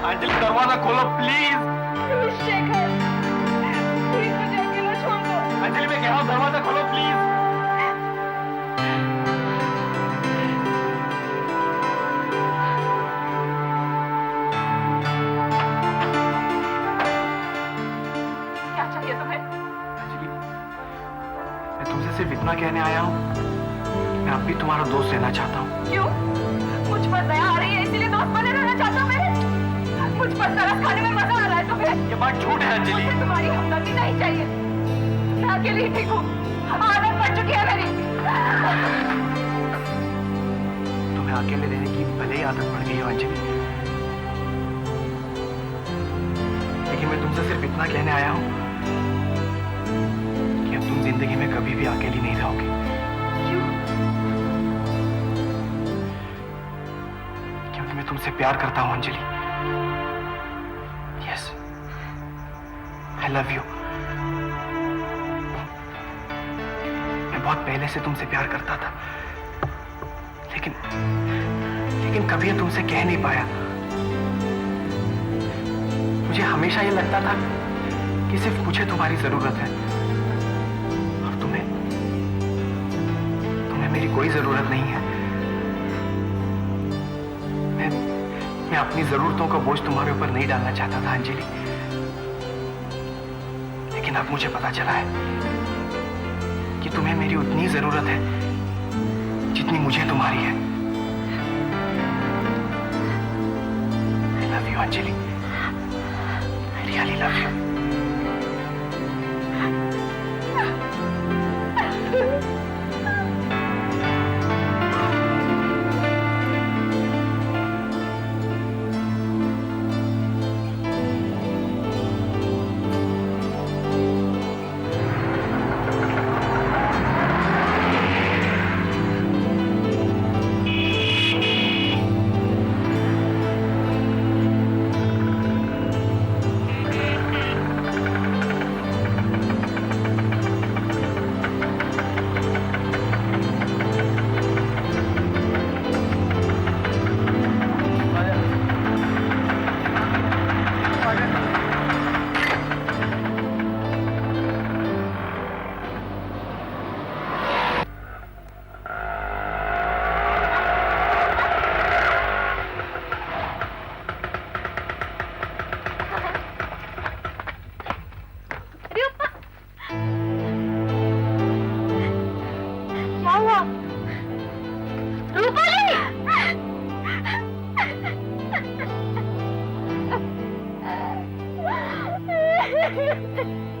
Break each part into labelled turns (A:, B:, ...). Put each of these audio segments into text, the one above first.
A: अंजलि दरवाजा खोलो please.
B: Shekhar, please मुझे अकेला छोड़ दो।
A: अंजलि मैं कह रहा हूँ दरवाजा खोलो प्लीज।
B: क्या चाहिए तुम्हें?
A: अंजलि मैं तुमसे सिर्फ इतना कहने आया हूँ, मैं अब भी तुम्हारा दोस्त रहना चाहता हूँ।
B: क्यों? मुझ पर दया आ रही है इसलिए दोस्त बने रहना चाहता हूँ मैं? मुझ पर तरस खाने में मजा आ रहा है तुम्हें?
A: ये बात झूठ है अंजलि।
B: मुझे तुम्हारी हमदर्दी नहीं चाहिए, मैं अकेली ही ठीक हूँ, आदत पड़ चुकी है मेरी।
A: तुम्हें अकेले रहने की भले ही आदत पड़ गई हो अंजलि, लेकिन मैं तुमसे सिर्फ इतना कहने आया हूँ कि अब तुम जिंदगी में कभी भी अकेली नहीं रहोगी।
B: क्यों?
A: क्योंकि मैं तुमसे प्यार करता हूँ Anjali. Yes, I love you. मैं बहुत पहले से तुमसे प्यार करता था, लेकिन कभी तुमसे कह नहीं पाया। मुझे हमेशा ये लगता था कि सिर्फ मुझे तुम्हारी जरूरत है और तुम्हें मेरी कोई जरूरत नहीं है। मैं अपनी जरूरतों का बोझ तुम्हारे ऊपर नहीं डालना चाहता था अंजलि, लेकिन अब मुझे पता चला है कि तुम्हें मेरी उतनी जरूरत है जितनी मुझे तुम्हारी है। I love you Anjali, I really love you।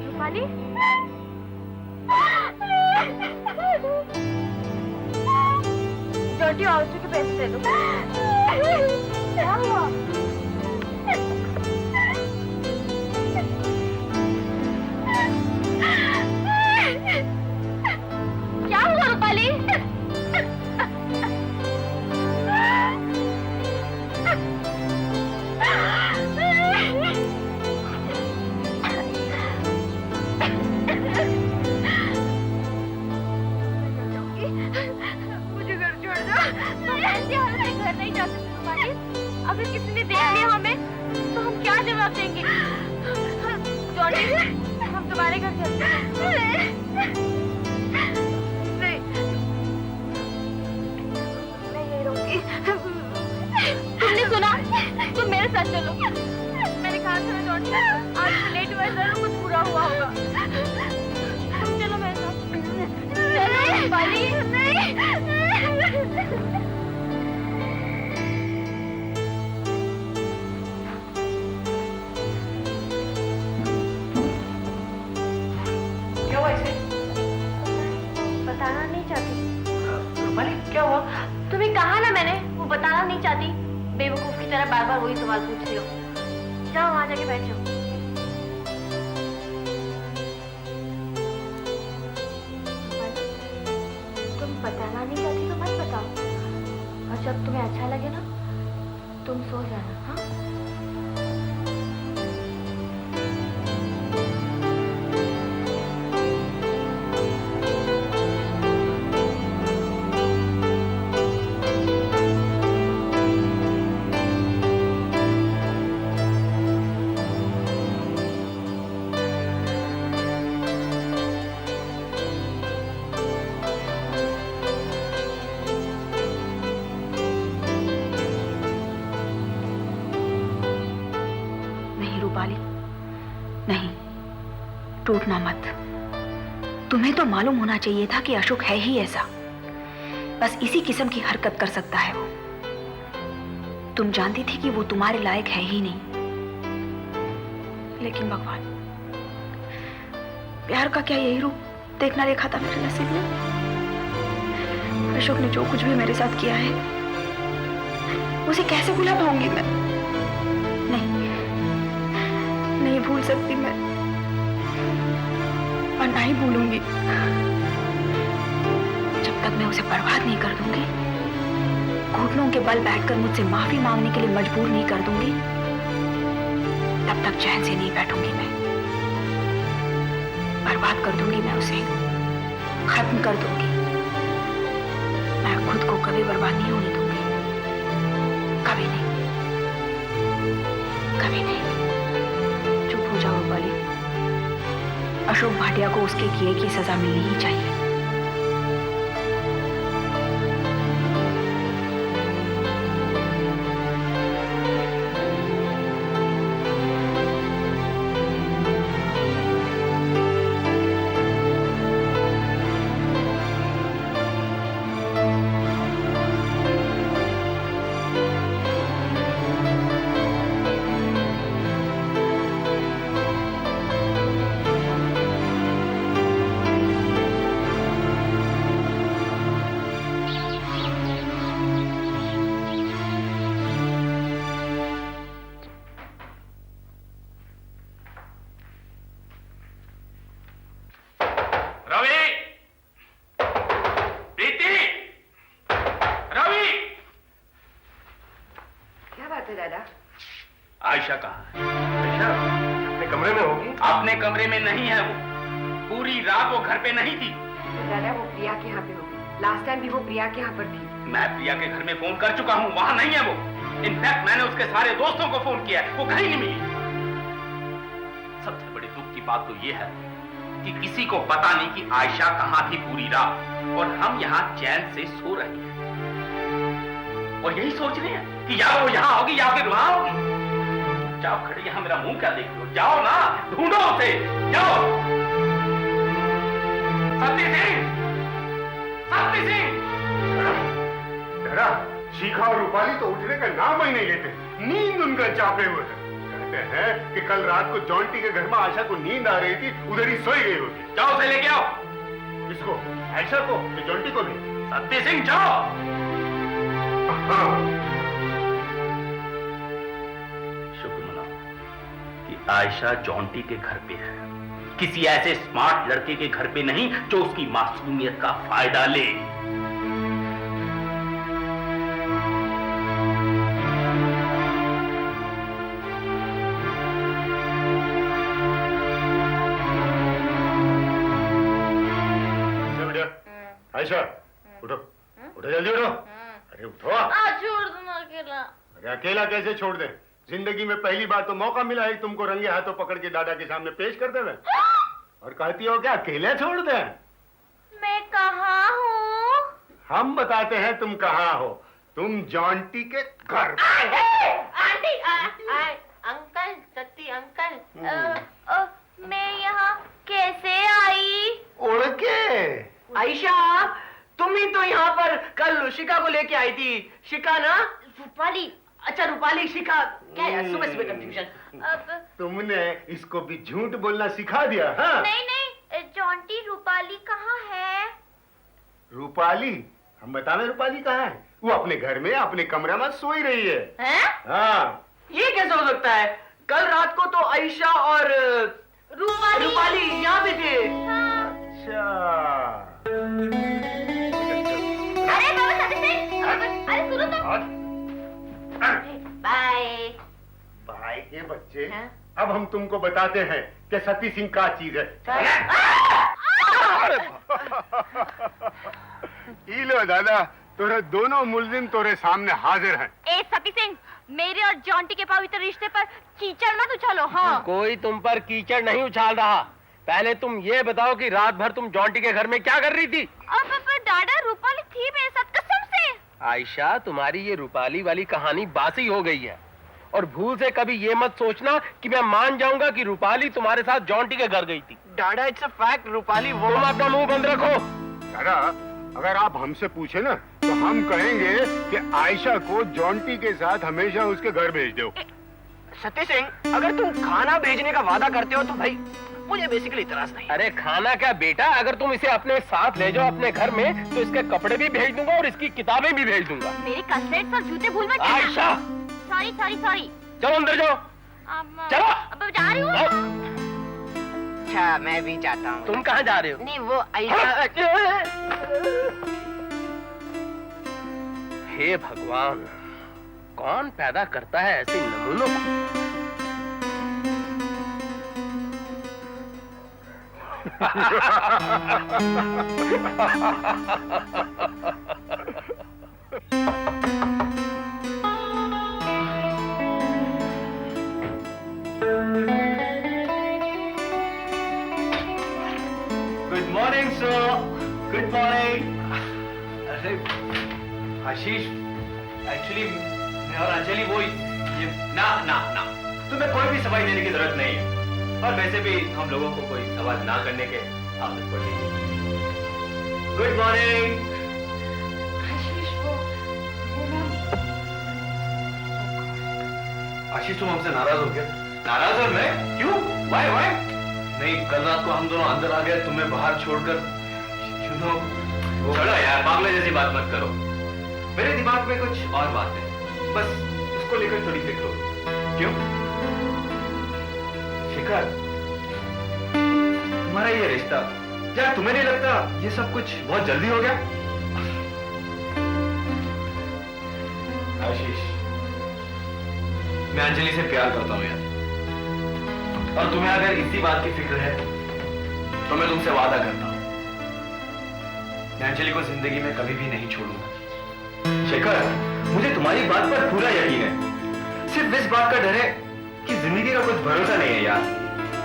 B: Rupali, छोटी औरतों के पैसे दे दो। क्या हुआ? क्या हुआ रूपाली? घर नहीं जा सकते रूपाली, अगर किसी ने देख लिया हमें तो हम क्या जवाब देंगे? जॉनी, हम तुम्हारे घर चलते हैं। नहीं, मैं यही रहूंगी। तुमने सुना? तुम मेरे साथ चलो। मैंने कहा था जॉनी, आज से लेट हुआ, जरूर कुछ बुरा हुआ होगा। तुम चलो मेरे साथ। चलो रूपाली। नहीं। बताना नहीं चाहती।
A: रूपाली क्या हुआ?
B: तुम्हें कहा ना मैंने, वो बताना नहीं चाहती। बेवकूफ की तरह बार बार वही सवाल पूछ रही हो। जाओ वहां जाके बैठ जाओ। तुम बताना नहीं चाहती तो मत बताओ, और जब तुम्हें अच्छा लगे ना तुम सो जाना। हाँ,
C: नहीं, टूटना मत। तुम्हें तो मालूम होना चाहिए था कि अशोक है ही ऐसा, बस इसी किस्म की हरकत कर सकता है वो। तुम जानती थी कि वो तुम्हारे लायक है ही नहीं, लेकिन भगवान, प्यार का क्या यही रूप देखना लिखा था मेरे नसीब में? अशोक ने जो कुछ भी मेरे साथ किया है, उसे कैसे भुला पाऊंगी मैं? नहीं, नहीं भूल सकती मैं, और ना ही भूलूंगी। जब तक मैं उसे बर्बाद नहीं कर दूंगी, घुटनों के बल बैठकर मुझसे माफी मांगने के लिए मजबूर नहीं कर दूंगी, तब तक चैन से नहीं बैठूंगी मैं। बर्बाद कर दूंगी मैं उसे, खत्म कर दूंगी। मैं खुद को कभी बर्बाद नहीं होने दूंगी, कभी नहीं, कभी नहीं। चुप हो जाओ बाली। अशोक भाटिया को उसके किए की सजा मिलनी ही चाहिए।
A: आयशा कहाँ है? आयशा अपने कमरे में होगी। अपने कमरे में नहीं है वो, पूरी रात वो घर पे नहीं थी।
D: तो दादा वो प्रिया के यहाँ पे होगी। लास्ट टाइम भी वो प्रिया के यहाँ पर थी।
A: मैं प्रिया के घर में फोन कर चुका हूँ, वहाँ नहीं है वो। इनफैक्ट मैंने उसके सारे दोस्तों को फोन किया, वो कहीं नहीं मिली। सबसे बड़ी दुख की बात तो ये है कि किसी को पता नहीं कि आयशा कहाँ थी पूरी रात, और हम यहाँ चैन से सो रहे हैं और यही सोच रहे हैं कि या वो यहाँ होगी या फिर वहां होगी। जाओ खड़े यहाँ, मेरा मुंह क्या देख रहे हो? जाओ ना, ढूंढो उसे, जाओ। सत्ती सिंह, सत्ती सिंह।
E: शिखा और रूपाली तो उठने का नाम ही नहीं लेते, नींद उनका चापे हुए है। कहते हैं कि कल रात को जॉन्टी के घर में आशा को नींद आ रही थी, उधर ही सोई गई होगी।
A: जाओ उसे लेके आओ।
E: इसको, आयशा को, कि जॉन्टी को भी?
A: सत्ती सिंह जाओ।
E: हाँ।
A: शुक्र मनाओ कि आयशा जॉन्टी के घर पे है, किसी ऐसे स्मार्ट लड़के के घर पे नहीं जो उसकी मासूमियत का फायदा ले।
E: आयशा उठो, उठो जल्दी उठो। अरे उठो।
B: छोड़ दो ना अकेला।
E: अरे अकेला कैसे छोड़ दे? जिंदगी में पहली बार तो मौका मिला है तुमको रंगे हाथों पकड़ के दादा के सामने पेश कर दे। और कहती हो क्या अकेले छोड़ दे?
B: मैं कहाँ हूँ?
E: हम बताते हैं तुम कहाँ हो। तुम जॉन्टी के घर।
B: आंटी, अंकल, सत्ती अंकल, मैं यहाँ कैसे आई?
E: उड़ के।
F: आयशा, तुम ही तो यहाँ पर कल शिका को लेके आई थी। शिका ना?
B: रूपाली।
F: अच्छा रूपाली, शिका क्या है? सुबह सुबह कंफ्यूजन।
B: अब
E: तुमने इसको भी झूठ बोलना सिखा दिया। हाँ?
B: नहीं नहीं, जॉन्टी रूपाली कहाँ है?
E: रूपाली? हम बतावे रूपाली कहाँ है? वो अपने घर में अपने कमरे में सोई रही है।
B: हैं?
E: हाँ।
F: ये कैसे हो सकता है? कल रात को तो आयशा और रूपाली यहाँ पे थे।
B: हाँ।
E: अच्छा।
B: अरे बाबा सत्ती सिंह, अरे सुनो तो। बाय।
E: भाई के बच्चे,
B: हाँ?
E: अब हम तुमको बताते हैं कि सती सिंह का चीज है। लो दादा, तोरे दोनों मुलजिम तोरे सामने हाजिर हैं।
B: ए सती सिंह, मेरे और जॉन्टी के पवित्र रिश्ते पर कीचड़ मत उछालो। हाँ,
G: कोई तुम पर कीचड़ नहीं उछाल रहा। पहले तुम ये बताओ कि रात भर तुम जॉन्टी के घर में क्या कर रही थी?
B: अब डाडा रूपाली थी मेरे साथ कसम से।
G: आयशा, तुम्हारी ये रूपाली वाली कहानी बासी हो गई है। और भूल से कभी ये मत सोचना कि मैं मान जाऊंगा कि रूपाली तुम्हारे साथ जॉन्टी के घर गई थी।
F: दादा इट्स अ फैक्ट, रूपाली वो।
G: तुम अपना मुंह बंद रखो।
E: दादा अगर आप हमसे पूछे ना तो हम कहेंगे कि आयशा को जॉन्टी के साथ हमेशा उसके घर भेज दो।
F: सत्य सिंह, अगर तुम खाना भेजने का वादा करते हो तो भाई मुझे बेसिकली इतराज नहीं।
G: अरे खाना क्या बेटा, अगर तुम इसे अपने साथ ले जाओ अपने घर में तो इसके कपड़े भी भेज दूंगा और इसकी किताबें भी भेज दूंगा।
B: मेरे कटलेट्स और जूते भूल मत
G: आयशा,
B: सॉरी सॉरी सॉरी।
G: चलो अंदर जाओ। चलो।
B: अब जा रही हूँ।
F: अच्छा मैं भी जाता हूँ।
G: तुम कहाँ जा रहे हो?
F: नहीं वो आयशा।
G: हे भगवान, कौन पैदा करता है ऐसे नमूनों को?
A: Good morning sir, good morning. अरे आशीष, एक्चुअली मैं और अंजलि वो ये ना ना ना, तुम्हें कोई भी सवाल देने की जरूरत नहीं है, और वैसे भी हम लोगों को कोई सवाल ना करने के आदत पड़ी है। Good morning. आशीष तुम हमसे नाराज हो गए? नाराज? और मैं क्यों? Why why? नहीं, कल रात को हम दोनों अंदर आ गए तुम्हें बाहर छोड़कर। चलो यार, पागल जैसी बात मत करो। मेरे दिमाग में कुछ और बात है, बस उसको लेकर थोड़ी फिक्र हो। क्यों शिखर, तुम्हारा ये रिश्ता, क्या तुम्हें नहीं लगता ये सब कुछ बहुत जल्दी हो गया? आशीष, मैं अंजलि से प्यार करता हूं यार, और तुम्हें अगर इसी बात की फिक्र है तो मैं तुमसे वादा करता हूं, मैं अंजलि को जिंदगी में कभी भी नहीं छोड़ूंगा। शेखर, मुझे तुम्हारी बात पर पूरा यकीन है, सिर्फ इस बात का डर है कि जिंदगी का कुछ भरोसा नहीं है यार,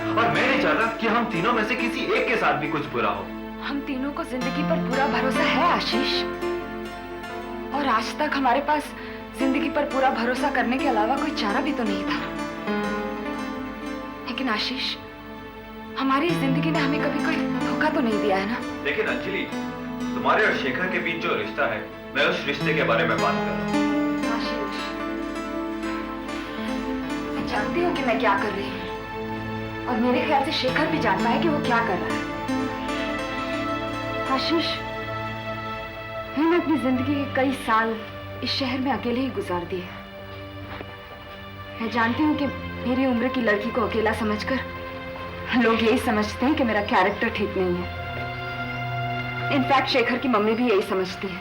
A: और मैं नहीं चाहता कि हम तीनों में से किसी एक के साथ भी कुछ बुरा हो।
C: हम तीनों को जिंदगी पर पूरा भरोसा है आशीष, और आज तक हमारे पास जिंदगी पर पूरा भरोसा करने के अलावा कोई चारा भी तो नहीं था। लेकिन आशीष, हमारी जिंदगी ने हमें कभी कोई धोखा तो नहीं दिया है ना?
A: लेकिन अंजलि, तुम्हारे और शेखर के बीच जो रिश्ता है, मैं उस रिश्ते के बारे में बात कर रहा हूँ।
C: आशीष, मैं जानती हूँ कि मैं क्या कर रही हूँ, और मेरे ख्याल से शेखर भी जानता है कि वो क्या कर रहा है। आशीष, मैंने अपनी जिंदगी के कई साल इस शहर में अकेले ही गुजार दिए। मैं जानती हूँ कि मेरी उम्र की लड़की को अकेला समझकर लोग यही समझते हैं कि मेरा कैरेक्टर ठीक नहीं है। इनफैक्ट शेखर की मम्मी भी यही समझती है।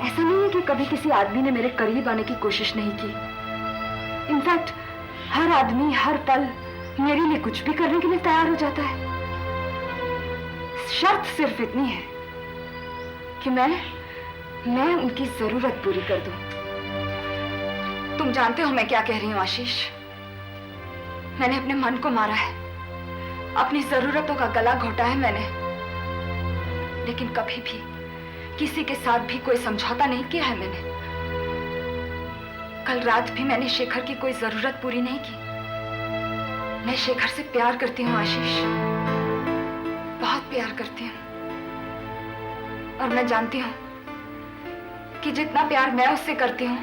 C: ऐसा नहीं है कि कभी किसी आदमी ने मेरे करीब आने की कोशिश नहीं की। इनफैक्ट हर आदमी हर पल मेरे लिए कुछ भी करने के लिए तैयार हो जाता है। शर्त सिर्फ इतनी है कि मैं उनकी जरूरत पूरी कर दूं। तुम जानते हो मैं क्या कह रही हूं आशीष? मैंने अपने मन को मारा है, अपनी जरूरतों का गला घोटा है मैंने, लेकिन कभी भी किसी के साथ भी कोई समझौता नहीं किया है मैंने। कल रात भी मैंने शेखर की कोई जरूरत पूरी नहीं की। मैं शेखर से प्यार करती हूँ आशीष, बहुत प्यार करती हूँ, और मैं जानती हूँ कि जितना प्यार मैं उससे करती हूँ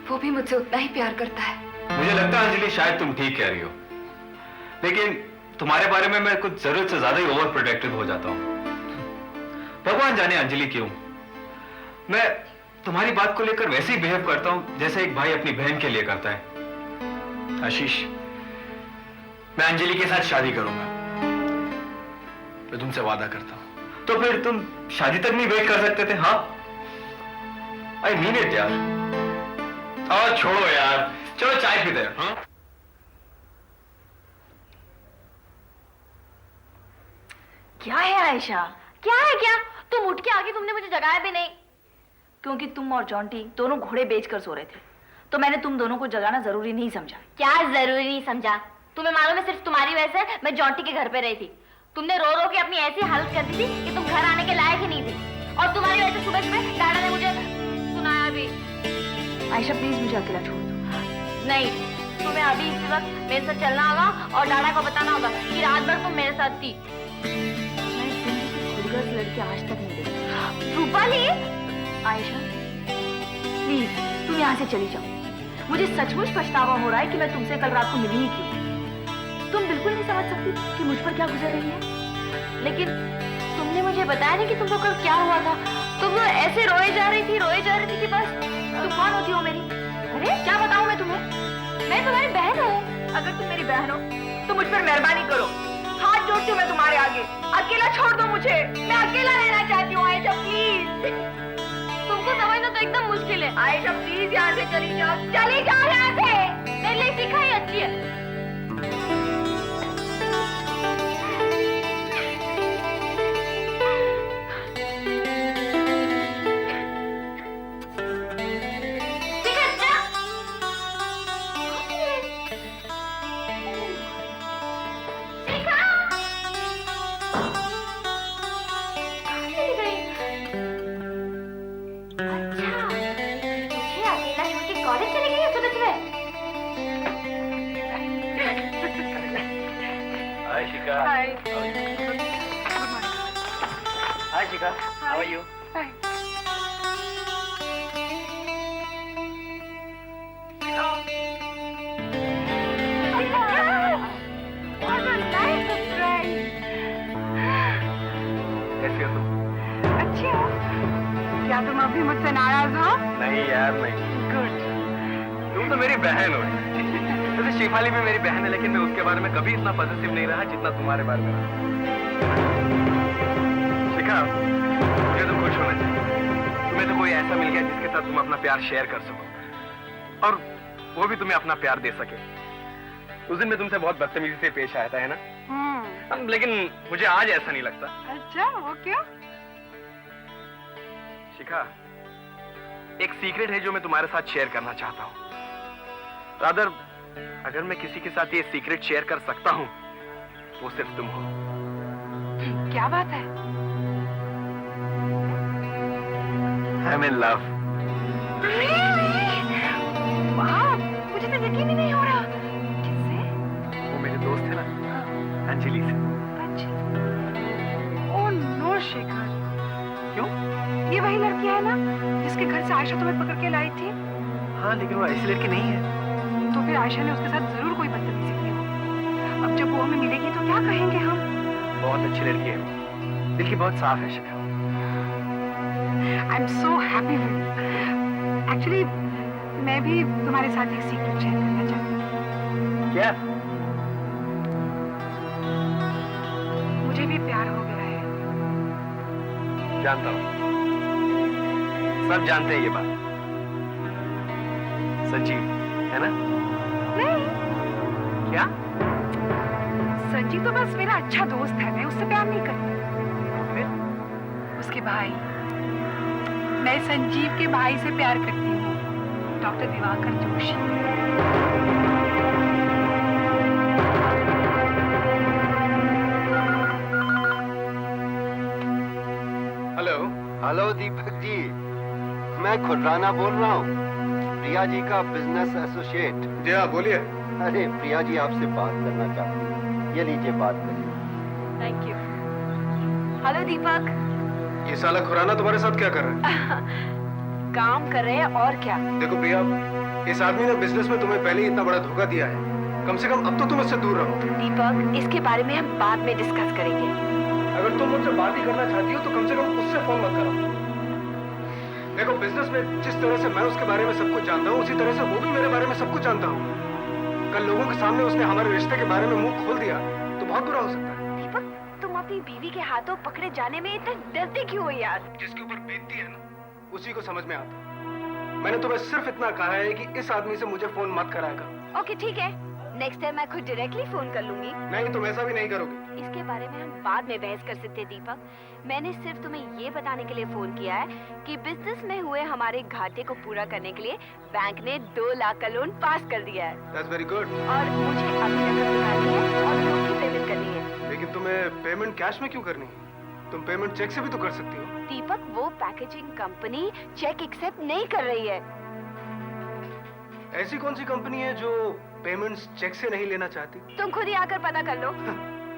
C: वो भी मुझसे उतना ही प्यार करता है।
A: मुझे लगता है अंजलि शायद तुम ठीक कह रही हो, लेकिन तुम्हारे बारे में मैं कुछ जरूरत से ज्यादा ही ओवर प्रोटेक्टिव हो जाता हूँ। भगवान जाने अंजलि क्यों, मैं तुम्हारी बात को लेकर वैसे ही बिहेव करता हूँ जैसे एक भाई अपनी बहन के लिए करता है। आशीष, मैं अंजलि के साथ शादी करूंगा, मैं तुमसे वादा करता हूं। तो फिर तुम शादी तक नहीं वेट कर सकते थे? हाँ, आई मीन इट यार। और छोड़ो यार, चलो चाय पीते हैं। हाँ?
B: क्या है आयशा? क्या है क्या? तुम उठ के आगे, तुमने मुझे जगाया भी नहीं। क्योंकि तुम और जॉन्टी दोनों घोड़े बेचकर सो रहे थे, तो मैंने तुम दोनों को जगाना जरूरी नहीं समझा। क्या जरूरी नहीं समझा? तुम्हें मालूम है सिर्फ तुम्हारी वजह से मैं जॉन्टी के घर पे रही थी। तुमने रो रो के अपनी ऐसी हालत कर दी थी कि तुम घर आने के लायक ही नहीं थी, और तुम्हारी वजह से सुबह सुबह डाडा ने मुझे सुनाया भी।
C: आयशा प्लीज मुझे अकेला छोड़ दो।
B: नहीं, तुम्हें अभी इसी वक्त मेरे साथ चलना होगा और डाडा को बताना होगा कि रात भर तुम मेरे साथ थी।
C: मैं इस दिन जैसी खुदगर्ज लड़की आज तक नहीं देखी।
B: रूपाली,
C: आयशा प्लीज तुम यहाँ से चली जाओ। मुझे सचमुच पछतावा हो रहा है कि मैं तुमसे कल रात को मिली ही क्यों। तुम बिल्कुल नहीं समझ सकती कि मुझ पर क्या गुजर रही है।
B: लेकिन तुमने मुझे बताया नहीं कि तुमको कल क्या हुआ था। तुम तो ऐसे रोए जा रही थी कि बस।
C: तुम कौन होती हो मेरी?
B: अरे क्या बताऊं मैं तुम्हें? मैं तुम्हारी बहन हूँ।
C: अगर तुम मेरी बहन हो तो मुझ पर मेहरबानी करो। हाथ जोड़ती हूँ मैं तुम्हारे आगे, अकेला छोड़ दो मुझे। मैं अकेला रहना चाहती हूँ आयशा प्लीज।
B: तुमको समझना तो एकदम मुश्किल है।
C: आयशा प्लीज यहाँ से चली जाओ यहाँ से।
B: मेरे लिए सीखा ही अच्छी है।
F: Hi, Shika. How are you? कैसी हो तुम?
D: अच्छी हो? क्या तुम अभी मुझसे नाराज हो?
F: नहीं यार नहीं।
D: गुड।
F: तुम तो मेरी बहन हो। वैसे शिफाली भी मेरी बहन है, लेकिन मैं उसके बारे में कभी इतना पॉजिटिव नहीं रहा जितना तुम्हारे बारे में रहा। शिखा, मुझे तो खुश होना चाहिए। तुम्हें तो कोई ऐसा मिल गया जिसके साथ तुम अपना प्यार शेयर कर सको और वो भी तुम्हें अपना प्यार दे सके। उस दिन मैं तुमसे बहुत बदतमीजी से पेश आया था, है ना? लेकिन मुझे आज ऐसा नहीं लगता।
D: अच्छा, वो क्यों?
F: शिखा, एक सीक्रेट है जो मैं तुम्हारे साथ शेयर करना चाहता हूँ। रादर, अगर मैं किसी के साथ ये सीक्रेट शेयर कर सकता हूँ वो सिर्फ तुम हो।
D: क्या बात है?
F: I'm in love.
D: वाह, मुझे तो यकीन ही नहीं हो रहा। किससे?
F: वो मेरे दोस्त है ना, अंजलि से।
D: Oh no Shekhar.
F: क्यों?
D: ये वही लड़की है ना जिसके घर से आयशा तुम्हें पकड़ के लाई थी?
F: हाँ, लेकिन वो ऐसी लड़की नहीं है।
D: तो फिर आयशा ने उसके साथ जरूर कोई बदतमीजी की हो। अब जब वो हमें मिलेगी तो क्या कहेंगे हम?
F: बहुत अच्छी लड़की है, दिल की बहुत साफ है Shikha.
D: I am so happy with. Actually मैं भी तुम्हारे साथ एक सीक्रेट शेयर करना चाहती हूँ।
F: क्या?
D: मुझे भी प्यार हो गया है।
F: जानता हूँ, सब जानते हैं ये बात। संजीव है ना?
D: नहीं।
F: क्या?
D: संजीव तो बस मेरा अच्छा दोस्त है, मैं उससे प्यार नहीं करती।
F: फिर?
D: उसके भाई। मैं संजीव के भाई से प्यार करती हूँ, doctor Diwakar Joshi.
F: Hello.
H: Hello Deepak ji, मैं खुर्राना बोल रहा हूँ, प्रिया जी का बिजनेस एसोसिएट।
E: जी हाँ, बोलिए।
H: अरे प्रिया जी आपसे बात करना चाहती हैं, ये लीजिए बात करिए।
C: Thank you. हेलो दीपक।
E: ये साला खुराना तुम्हारे साथ क्या कर रहा है?
C: काम कर रहे हैं और क्या।
E: देखो प्रिया, इस आदमी ने बिजनेस में तुम्हें पहले ही इतना बड़ा धोखा दिया है। कम से कम अब तो तुम इससे दूर रहो।
C: दीपक, इसके बारे में हम बाद में डिस्कस करेंगे।
E: अगर तुम मुझसे बात ही करना चाहती हो तो कम से कम उससे फोन मत करो। देखो, बिजनेस में जिस तरह से मैं उसके बारे में सब कुछ जानता हूँ, उसी तरह से वो भी मेरे बारे में सब कुछ जानता हूँ। कल लोगों के सामने उसने हमारे रिश्ते के बारे में मुंह खोल दिया तो बहुत बुरा हो सकता है।
C: दीपक, तुम अपनी बीवी के हाथों पकड़े जाने में इतने डरते क्यों हो यार?
E: जिसके ऊपर बीतती है ना, उसी को समझ में आता। मैंने तुम्हें सिर्फ इतना कहा है कि इस आदमी से मुझे फोन मत कराया करो।
C: ओके ठीक है, नेक्स्ट टाइम मैं खुद डायरेक्टली फोन कर लूंगी।
E: नहीं, तुम ऐसा भी नहीं करोगी।
C: इसके बारे में हम बाद में बहस कर सकते हैं दीपक। मैंने सिर्फ तुम्हें ये बताने के लिए फोन किया है कि बिजनेस में हुए हमारे घाटे को पूरा करने के लिए बैंक ने 2 लाख का लोन पास कर दिया है।
E: That's very good.
C: और मुझे अभी नकद निकालनी है और लोन की पेमेंट करनी है।
E: लेकिन तुम्हें पेमेंट कैश में क्यों करनी है? तुम पेमेंट चेक से भी तो कर सकती हो।
C: दीपक, वो पैकेजिंग कंपनी चेक एक्सेप्ट नहीं कर रही है।
E: ऐसी कौन सी कंपनी है जो पेमेंट्स चेक से नहीं लेना चाहती?
B: तुम खुद ही आकर पता कर लो।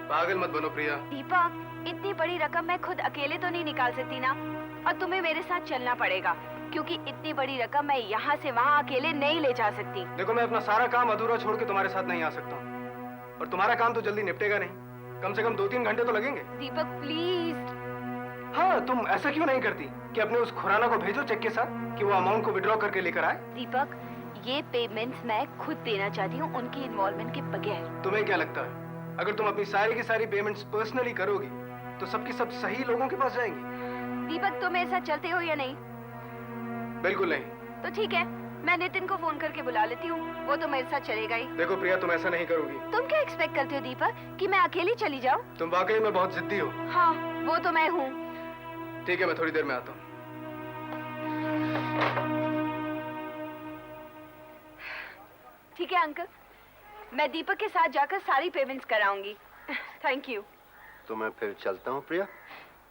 E: पागल मत बनो प्रिया।
B: दीपक, इतनी बड़ी रकम मैं खुद अकेले तो नहीं निकाल सकती ना, और तुम्हें मेरे साथ चलना पड़ेगा, क्योंकि इतनी बड़ी रकम मैं यहाँ से वहाँ अकेले नहीं ले जा सकती।
E: देखो, मैं अपना सारा काम अधूरा छोड़ के तुम्हारे साथ नहीं आ सकता हूँ, और तुम्हारा काम तो जल्दी निपटेगा नहीं, कम से कम 2-3 घंटे तो लगेंगे।
B: दीपक प्लीज।
E: हाँ, तुम ऐसा क्यों नहीं करती कि अपने उस खुराना को भेजो चेक के साथ कि वो अमाउंट को विड्रॉ करके लेकर आए?
B: दीपक, ये पेमेंट्स मैं खुद देना चाहती हूँ, उनकी इन्वॉल्वमेंट के बगैर।
E: तुम्हें क्या लगता है, अगर तुम अपनी सारी की सारी पेमेंट्स पर्सनली करोगी तो सबकी सब सही लोगों के पास जाएंगी?
B: दीपक, तुम मेरे साथ चलते हो या नहीं?
E: बिल्कुल नहीं।
B: तो ठीक है, मैं नितिन को फोन करके बुला लेती हूँ, वो तो मेरे साथ चलेगा ही।
E: देखो प्रिया, तुम ऐसा नहीं करोगी।
B: तुम क्या एक्सपेक्ट करते हो दीपक, कि मैं अकेली चली जाऊँ?
E: तुम वाकई में बहुत जिद्दी हो।
B: हाँ, वो तो मैं हूँ।
E: ठीक है, मैं थोड़ी देर में आता हूँ।
B: ठीक है अंकल, मैं दीपक के साथ जाकर सारी पेमेंट्स कराऊंगी। Thank you.
H: तो मैं फिर चलता हूँ Priya.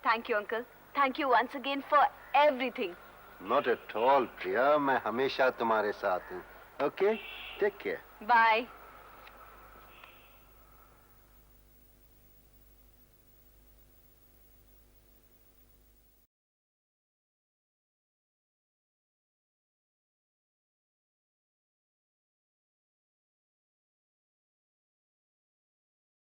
B: Thank you uncle, thank you once again for everything.
H: Not at all Priya, मैं हमेशा तुम्हारे साथ हूँ। Okay, take care.
B: बाय।